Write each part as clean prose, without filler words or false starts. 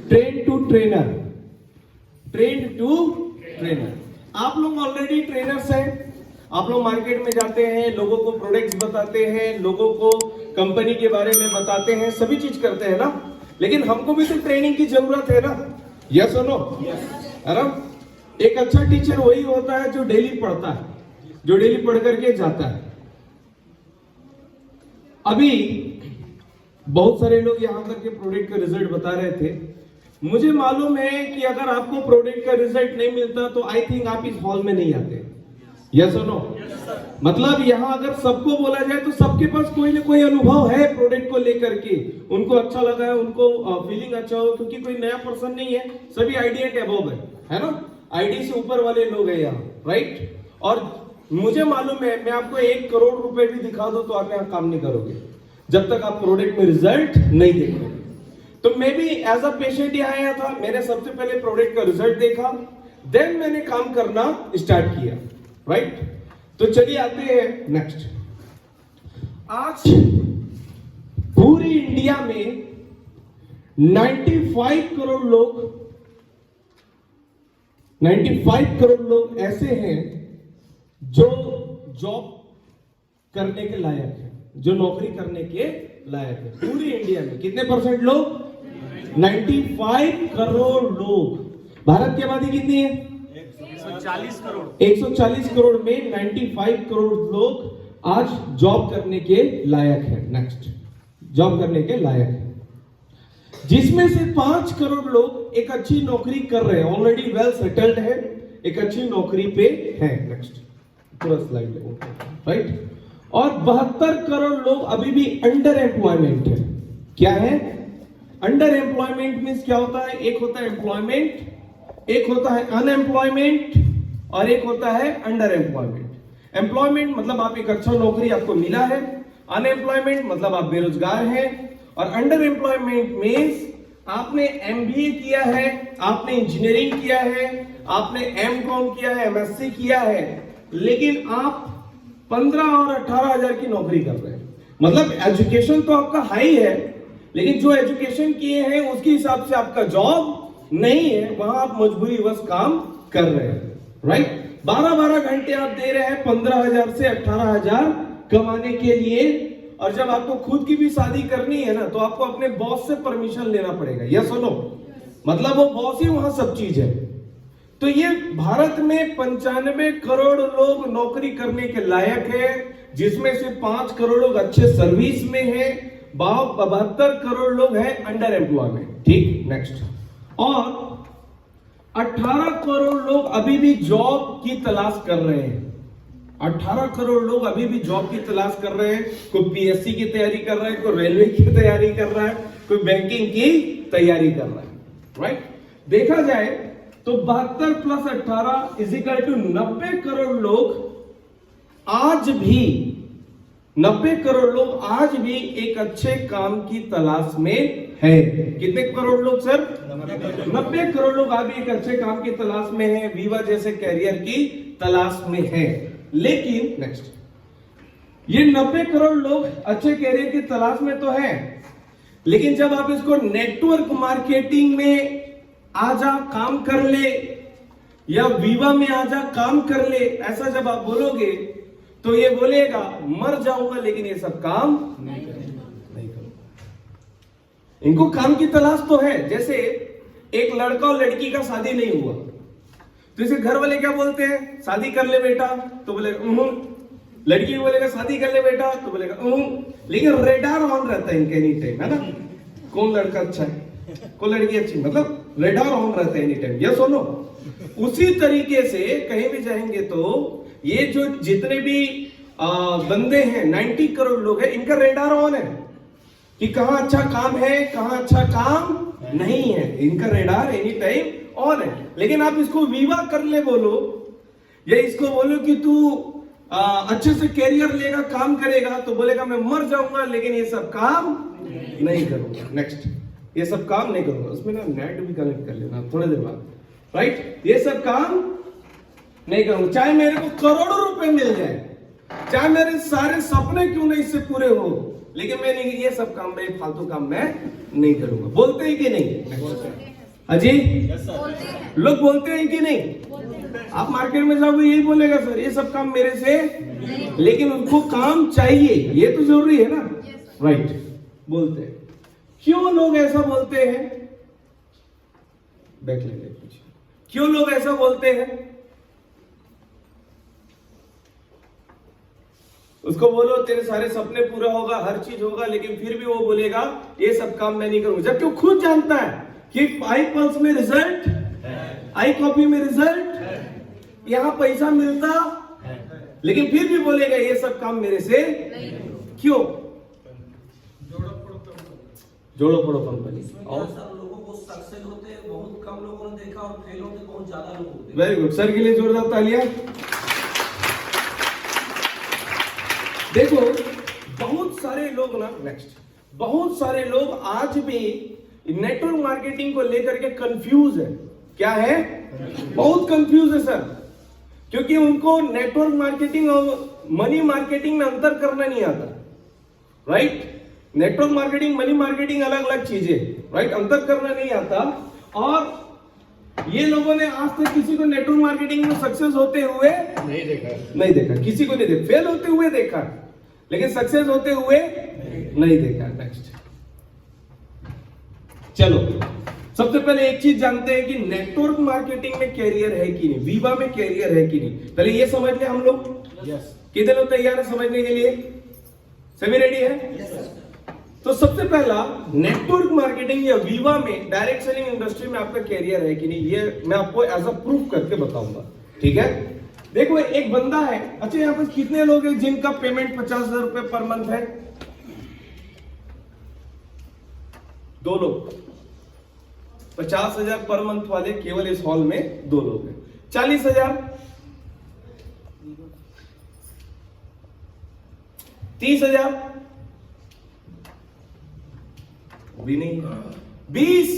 Train to trainer, train to trainer. आप लोग already trainers हैं, आप लोग मार्केट में जाते हैं, लोगों को प्रोडक्ट्स बताते हैं, लोगों को कंपनी के बारे में बताते हैं, सभी चीज करते हैं ना। लेकिन हमको भी तो ट्रेनिंग की जरूरत है ना, यस और नो? अरे एक अच्छा टीचर वही होता है जो डेली पढ़ता है, जो डेली पढ़ करके जाता है। अभी बहुत सारे लोग यहां तक के प्रोडक्ट का रिजल्ट बता रहे थे। मुझे मालूम है कि अगर आपको प्रोडक्ट का रिजल्ट नहीं मिलता तो आई थिंक आप इस हॉल में नहीं आते, यस और नो? मतलब यहाँ अगर सबको बोला जाए तो सबके पास कोई ना कोई अनुभव है प्रोडक्ट को लेकर के, उनको अच्छा लगा है, उनको फीलिंग अच्छा हो, क्योंकि कोई नया पर्सन नहीं है, सभी आईडी के अबव है ना, आईडी से ऊपर वाले लोग हैं यहाँ, राइट? और मुझे मालूम है मैं आपको 1 करोड़ रुपए भी दिखा दूं तो आप यहाँ काम नहीं करोगे जब तक आप प्रोडक्ट में रिजल्ट नहीं देखोगे। तो मैं भी एज अ पेशेंट यहाँ आया था, मैंने सबसे पहले प्रोडक्ट का रिजल्ट देखा, देन मैंने काम करना स्टार्ट किया, राइट? तो चलिए आते हैं नेक्स्ट। आज पूरी इंडिया में 95 करोड़ लोग ऐसे हैं जो जॉब करने के लायक है, जो नौकरी करने के लायक है। पूरी इंडिया में कितने परसेंट लोग? 95 करोड़ लोग। भारत की आबादी कितनी है? 140 करोड़। 140 करोड़ में 95 करोड़ लोग आज जॉब करने के लायक है। नेक्स्ट, जॉब करने के लायक है, जिसमें से 5 करोड़ लोग एक अच्छी नौकरी कर रहे हैं, ऑलरेडी वेल सेटल्ड है, एक अच्छी नौकरी पे है। नेक्स्ट पूरा स्लाइड ले, राइट? और 72 करोड़ लोग अभी भी अंडर एम्प्लॉयमेंट है। क्या है अंडर एम्प्लॉयमेंट? मींस क्या होता है? एक होता है एम्प्लॉयमेंट, एक होता है अनएम्प्लॉयमेंट, और एक होता है अंडर एम्प्लॉयमेंट। एम्प्लॉयमेंट मतलब आप एक अच्छा नौकरी आपको मिला है, अनएम्प्लॉयमेंट मतलब आप बेरोजगार हैं, और अंडर एम्प्लॉयमेंट मींस आपने एमबीए किया है, आपने इंजीनियरिंग किया है, आपने एमकॉम किया है, एमएससी किया है, लेकिन आप 15 और 18 हजार की नौकरी कर रहे हैं। मतलब एजुकेशन तो आपका हाई है, लेकिन जो एजुकेशन किए हैं उसके हिसाब से आपका जॉब नहीं है, वहां आप मजबूरीवश काम कर रहे हैं, राइट? 12-12 घंटे आप दे रहे हैं 15,000 से 18,000 कमाने के लिए, और जब आपको खुद की भी शादी करनी है ना तो आपको अपने बॉस से परमिशन लेना पड़ेगा, यस और नो? मतलब वो बॉस ही वहां सब चीज है। तो ये भारत में 95 करोड़ लोग नौकरी करने के लायक है, जिसमें से 5 करोड़ लोग अच्छे सर्विस में है, 72 करोड़ लोग हैं अंडर एम्प्लॉयमेंट, ठीक? नेक्स्ट, और 18 करोड़ लोग अभी भी जॉब की तलाश कर रहे हैं। 18 करोड़ लोग अभी भी जॉब की तलाश कर रहे हैं। कोई पीएससी की तैयारी कर रहा है, कोई रेलवे की तैयारी कर रहा है, कोई बैंकिंग की तैयारी कर रहा है, राइट? देखा जाए तो 72 प्लस 18 इजिकल टू 90 करोड़ लोग आज भी, 90 करोड़ लोग आज भी एक अच्छे काम की तलाश में है। कितने करोड़ लोग सर? 90 करोड़ लोग आज भी एक अच्छे काम की तलाश में है, वीवा जैसे कैरियर की तलाश में है। लेकिन नेक्स्ट, ये 90 करोड़ लोग अच्छे कैरियर की तलाश में तो है, लेकिन जब आप इसको नेटवर्क मार्केटिंग में आजा काम कर ले, या वीवा में आजा काम कर ले, ऐसा जब आप बोलोगे तो ये बोलेगा मर जाऊंगा लेकिन ये सब काम नहीं करूंगा। इनको काम की तलाश तो है। जैसे एक लड़का और लड़की का शादी नहीं हुआ तो इसे घर वाले क्या बोलते हैं? शादी कर ले बेटा, तो बोलेगा लड़की को बोलेगा शादी कर ले बेटा, तो बोलेगा लेकिन रेडार ऑन रहता है इनके एनी टाइम, है ना? कौन लड़का अच्छा है, कौन लड़की अच्छी, मतलब रेडार ऑन रहता है एनी टाइम, यस और नो? उसी तरीके से कहीं भी जाएंगे तो ये जो जितने भी बंदे हैं, 90 करोड़ लोग हैं, इनका रेडार ऑन है कि कहां अच्छा काम है, कहां अच्छा काम नहीं है। इनका रेडार एनी टाइम ऑन है। लेकिन आप इसको वीवा कर ले बोलो, या इसको बोलो कि तू अच्छे से कैरियर लेगा, काम करेगा, तो बोलेगा मैं मर जाऊंगा लेकिन ये सब काम नहीं करूंगा। नेक्स्ट, ये सब काम नहीं करूंगा। उसमें ना नेट भी कनेक्ट कर लेना थोड़ी देर बाद, राइट? ये सब काम नहीं करूंगा, चाहे मेरे को करोड़ों रुपए मिल जाए, चाहे मेरे सारे सपने क्यों नहीं इससे पूरे हो, लेकिन मैं नहीं, ये सब काम, मैं फालतू काम मैं नहीं करूंगा। बोलते ही कि नहीं? अजी लोग बोलते हैं कि नहीं? आप मार्केट में जाओगे यही बोलेगा सर ये सब काम मेरे से, लेकिन उनको काम चाहिए, ये तो जरूरी है ना, राइट? बोलते हैं। क्यों लोग ऐसा बोलते हैं? बैक लेंगे कुछ। क्यों लोग ऐसा बोलते हैं? उसको बोलो तेरे सारे सपने पूरा होगा, हर चीज होगा, लेकिन फिर भी वो बोलेगा ये सब काम मैं नहीं करूंगा, जबकि वो खुद जानता है कि आई पल्स में रिजल्ट, आई कॉपी में रिजल्ट, यहां पैसा मिलता, लेकिन फिर भी बोलेगा ये सब काम मेरे से क्यों? जोड़ो पड़ो कंपनी। और लोगों को सक्सेस होते बहुत कम लोगों ने देखा और फेल होते बहुत ज्यादा लोग होते। वेरी गुड सर के लिए जोरदार तालियां। देखो बहुत सारे लोग ना, नेक्स्ट, बहुत सारे लोग आज भी नेटवर्क मार्केटिंग को लेकर के कंफ्यूज है। क्या है? बहुत कंफ्यूज है सर, क्योंकि उनको नेटवर्क मार्केटिंग और मनी मार्केटिंग में अंतर करना नहीं आता, right? Network marketing, money marketing अलग अलग चीजें, राइट? अंतर करना नहीं आता। और ये लोगों ने आज तक किसी को नेटवर्क मार्केटिंग में सक्सेस होते हुए नहीं देखा, किसी को नहीं देखा। फेल होते हुए देखा, लेकिन सक्सेस होते हुए नहीं देखा। नेक्स्ट, चलो सबसे पहले एक चीज जानते हैं कि नेटवर्क मार्केटिंग में कैरियर है कि नहीं, वीवा में कैरियर है कि नहीं, पहले ये समझ ले हम लोग। कितने लोग तैयार है समझने के लिए? सभी रेडी है? तो सबसे पहला, नेटवर्क मार्केटिंग या वीवा में, डायरेक्ट सेलिंग इंडस्ट्री में आपका कैरियर है कि नहीं, ये मैं आपको एज अ प्रूफ करके बताऊंगा, ठीक है? देखो एक बंदा है, अच्छा यहाँ पर कितने लोग हैं जिनका पेमेंट 50,000 रुपए पर मंथ है? 2 लोग। 50,000 पर मंथ वाले केवल इस हॉल में 2 लोग हैं। 40,000, 30,000 भी नहीं, 20।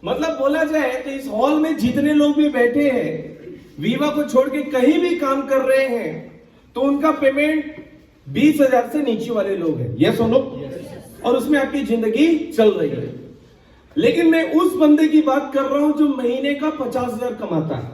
मतलब बोला जाए तो इस हॉल में जितने लोग भी बैठे हैं, वीवा को छोड़ के कहीं भी काम कर रहे हैं, तो उनका पेमेंट 20,000 से नीचे वाले लोग हैं। यस और नो? और उसमें आपकी जिंदगी चल रही है। लेकिन मैं उस बंदे की बात कर रहा हूं जो महीने का 50,000 कमाता है,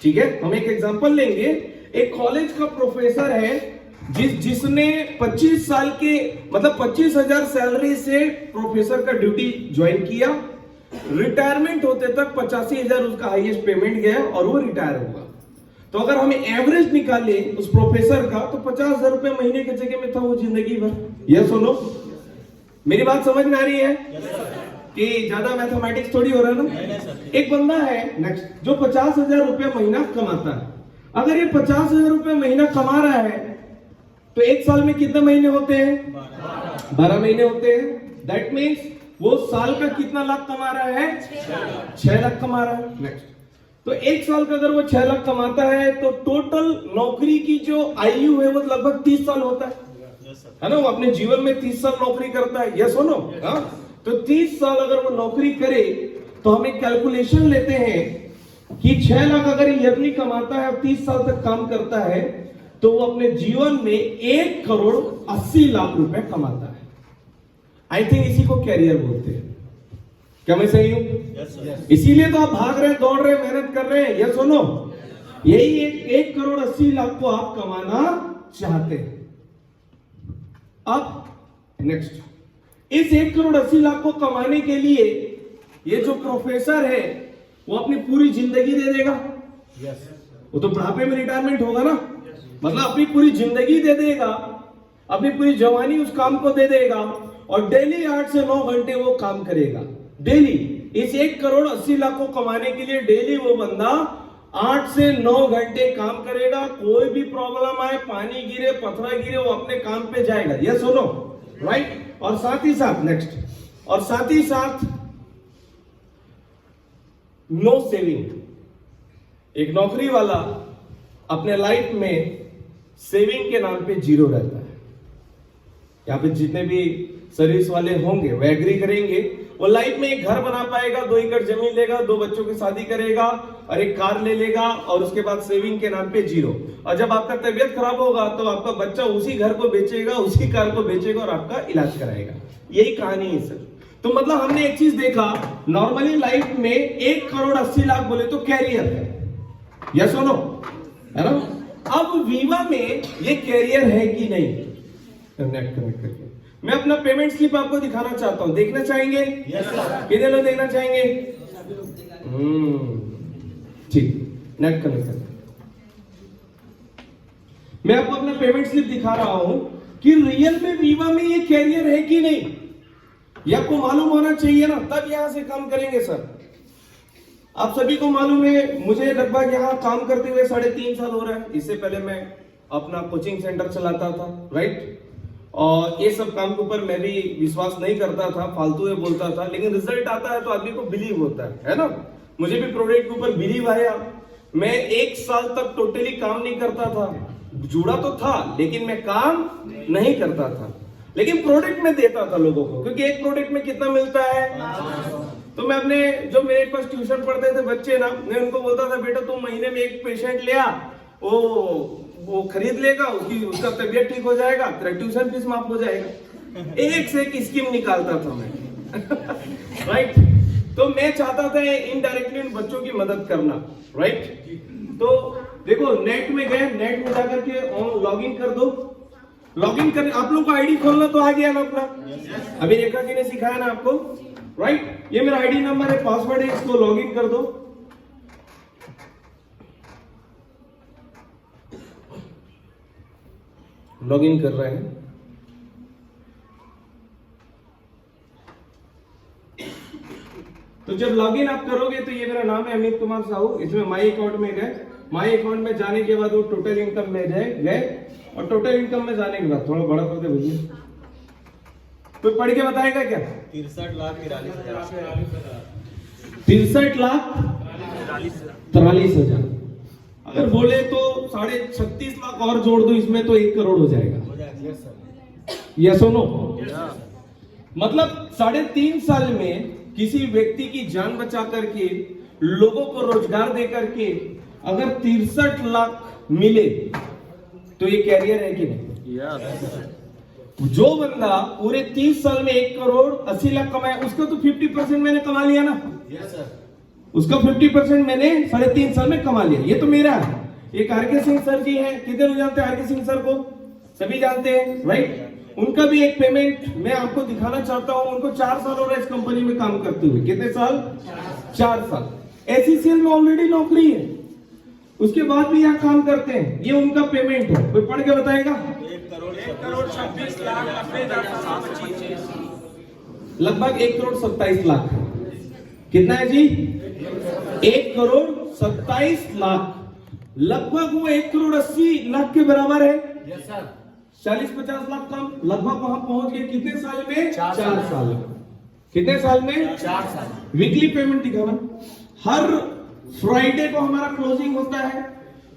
ठीक है? हम एक एग्जांपल लेंगे। एक कॉलेज का प्रोफेसर है जिसने 25 साल के, मतलब 25,000 सैलरी से प्रोफेसर का ड्यूटी ज्वाइन किया। रिटायरमेंट होते तक 85,000 उसका हाईएस्ट पेमेंट गया और वो रिटायर हुआ। तो अगर हमें एवरेज निकाले उस प्रोफेसर का, तो 50,000 रुपए महीने की जगह में था वो जिंदगी भर। यस और नो? मेरी बात समझ में आ रही है कि ज्यादा मैथमेटिक्स थोड़ी हो रहा है ना? एक बंदा है नेक्स्ट जो 50,000 रुपया महीना कमाता है। अगर ये 50,000 रुपया महीना कमा रहा है तो एक साल में कितने महीने होते हैं? 12 महीने होते हैं। दैट मीन्स वो साल का कितना लाख कमा रहा है? 6 लाख कमा रहा है। नेक्स्ट, तो एक साल का अगर वो 6 लाख कमाता है तो टोटल नौकरी की जो आयु है वो लगभग 30 साल होता है ना? वो अपने जीवन में 30 साल नौकरी करता है। यस हो नो? तो 30 साल अगर वो नौकरी करे तो हम एक कैलकुलेशन लेते हैं कि 6 लाख अगर ईयरली कमाता है और 30 साल तक काम करता है तो वो अपने जीवन में 1 करोड़ 80 लाख रुपए कमाता है। आई थिंक इसी को कैरियर बोलते हैं। क्या मैं सही हूं? इसीलिए तो आप भाग रहे हैं, दौड़ रहे हैं, मेहनत कर रहे हैं। यस और नो? यही 1 करोड़ 80 लाख को आप कमाना चाहते हैं। अब नेक्स्ट, इस 1 करोड़ 80 लाख को कमाने के लिए ये जो प्रोफेसर है वो अपनी पूरी जिंदगी दे देगा। वो तो बुढ़ापे में रिटायरमेंट होगा ना, मतलब अपनी पूरी जिंदगी दे देगा, अपनी पूरी जवानी उस काम को दे देगा और डेली 8 से 9 घंटे वो काम करेगा। डेली इस 1 करोड़ 80 लाख को कमाने के लिए डेली वो बंदा 8 से 9 घंटे काम करेगा। कोई भी प्रॉब्लम आए, पानी गिरे, पत्थर गिरे, वो अपने काम पे जाएगा। यस सुनो, राइट? और साथ ही साथ नेक्स्ट, और साथ ही साथ नो सेविंग। एक नौकरी वाला अपने लाइफ में सेविंग के नाम पे जीरो रहता है। यहाँ पे जितने भी सर्विस वाले होंगे वो एग्री करेंगे, वो लाइफ में एक घर बना पाएगा, 2 एकड़ जमीन लेगा, 2 बच्चों की शादी करेगा और एक कार ले लेगा और उसके बाद सेविंग के नाम पे जीरो। और जब आपका तबीयत खराब होगा तो आपका बच्चा उसी घर को बेचेगा, उसी कार को बेचेगा और आपका इलाज कराएगा। यही कहानी है सर। तो मतलब हमने एक चीज देखा, नॉर्मली लाइफ में 1 करोड़ 80 लाख बोले तो कैरियर है, यस और नो, है ना। अब वीवा में ये कैरियर है कि नहीं, नेट कनेक्ट करके मैं अपना पेमेंट स्लिप आपको दिखाना चाहता हूं, देखना चाहेंगे? Yes sir. कितने लोग देखना चाहेंगे? ठीक, नेट कनेक्ट करके मैं आपको अपना पेमेंट स्लिप दिखा रहा हूं कि रियल में वीवा में ये कैरियर है कि नहीं, ये आपको मालूम होना चाहिए ना, तब यहां से काम करेंगे सर। आप सभी को मालूम है, मुझे लगभग यहाँ काम करते हुए 3.5 साल हो रहा है। इससे पहले मैं अपना कोचिंग सेंटर चलाता था, राइट। और ये सब काम के ऊपर मैं भी विश्वास नहीं करता था, फालतू में बोलता था, लेकिन रिजल्ट आता है तो आदमी को बिलीव होता है ना। मुझे भी प्रोडक्ट के ऊपर बिलीव आया। मैं 1 साल तक टोटली काम नहीं करता था, जुड़ा तो था लेकिन मैं काम नहीं करता था, लेकिन प्रोडक्ट में देता था लोगों को, क्योंकि एक प्रोडक्ट में कितना मिलता है। तो मैं अपने जो मेरे पास ट्यूशन पढ़ते थे बच्चे ना, मैं उनको बोलता था, बेटा तुम महीने में 1 पेशेंट ले आ, वो खरीद लेगा, उसका तबीयत ठीक हो जाएगा, तेरा ट्यूशन फीस माफ हो जाएगा। एक से एक स्कीम निकालता था मैं राइट। तो मैं चाहता था इनडायरेक्टली उन बच्चों की मदद करना, राइट। तो देखो नेट में गए, नेट में जाकर के लॉग इन कर दो। लॉग इन कर, आप लोग को आईडी खोलना तो आ गया ना अपना, अभी रेखा जी ने सिखाया ना आपको, राइट। ये मेरा आईडी नंबर है, पासवर्ड है, इसको लॉग इन कर दो। लॉग इन कर रहे हैं। तो जब लॉगिन आप करोगे तो ये मेरा नाम है अमित कुमार साहू, इसमें माई अकाउंट में गए, माई अकाउंट में जाने के बाद वो टोटल इनकम में गए, और टोटल इनकम में जाने के बाद थोड़ा बड़ा कर दे भैया, कोई पढ़ के बताएगा क्या? 63 लाख 43 हजार। अगर बोले तो 36.5 लाख और जोड़ दो इसमें तो 1 करोड़ हो जाएगा। यस और नो? मतलब 3.5 साल में किसी व्यक्ति की जान बचा करके, लोगों को रोजगार दे करके अगर 63 लाख मिले तो ये कैरियर है कि नहीं? जो बंदा पूरे 30 साल में 1 करोड़ 80 लाख कमाया, उसका तो 50% मैंने कमा लिया ना। उसका 50% मैंने 3.5 साल में कमा लिया। ये तो मेरा है। एक आर.के. सिंह सर जी हैं, कितने लोग जानते हैं आर.के. सिंह सर को? सभी जानते हैं, राइट। उनका भी एक पेमेंट मैं आपको दिखाना चाहता हूं। उनको 4 साल हो रहा है इस कंपनी में काम करते हुए। कितने साल? 4 साल। एसईसीएल में ऑलरेडी नौकरी है, उसके बाद भी यहाँ काम करते हैं। ये उनका पेमेंट है, कोई पढ़ के बताएगा? 1,26 लाख 90,725 लगभग 1 करोड़ 27 लाख। कितना है जी? 1 करोड़ 27 लाख। लगभग वो 1 करोड़ 80 लाख के बराबर है। Yes sir. 40-50 लाख कम, लगभग वहां पहुंच गए। कितने साल में? 4 साल। कितने साल में? 4 साल। वीकली पेमेंट दिखाना। हर फ्राइडे को हमारा क्लोजिंग होता है,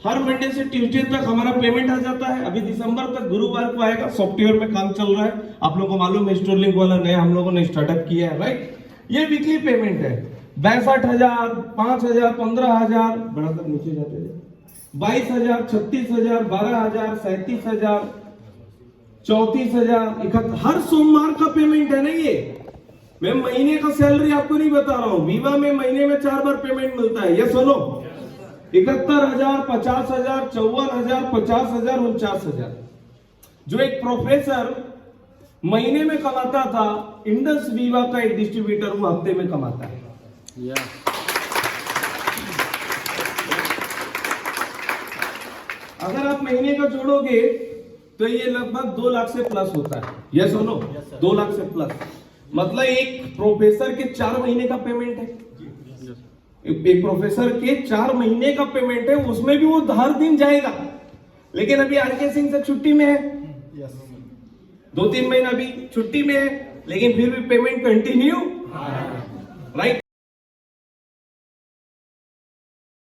हर मंडे से ट्यूसडे तक हमारा पेमेंट आ जाता है। अभी दिसंबर तक गुरुवार को आएगा। सॉफ्टवेयर में काम चल रहा है, आप लोगों को मालूम है, स्टोरलिंक वाला नया हम लोगों ने स्टार्टअप किया है, राइट। ये वीकली पेमेंट है। 62,000, 5,000, 15,000, बड़ा तक नीचे जाते हैं, 22,000, 36,000, 12,000, 37,000, 34,000, 71। हर सोमवार का पेमेंट है ना ये। मैं महीने का सैलरी आपको नहीं बता रहा हूं। वीवा में महीने में 4 बार पेमेंट मिलता है। ये सुनो, 71,000, 50,000, 54,000, 50,000, 49,000। जो एक प्रोफेसर महीने में कमाता था, इंडस वीवा का एक डिस्ट्रीब्यूटर वो हफ्ते में कमाता है। अगर आप महीने का जोड़ोगे तो ये लगभग 2 लाख से प्लस होता है। ये सुनो, 2 लाख से प्लस। मतलब एक प्रोफेसर के 4 महीने का पेमेंट है। एक प्रोफेसर के 4 महीने का पेमेंट है, उसमें भी वो हर दिन जाएगा। लेकिन अभी आर.के. सिंह से छुट्टी में है, 2-3 महीना अभी छुट्टी में है, लेकिन फिर भी पेमेंट कंटिन्यू, राइट।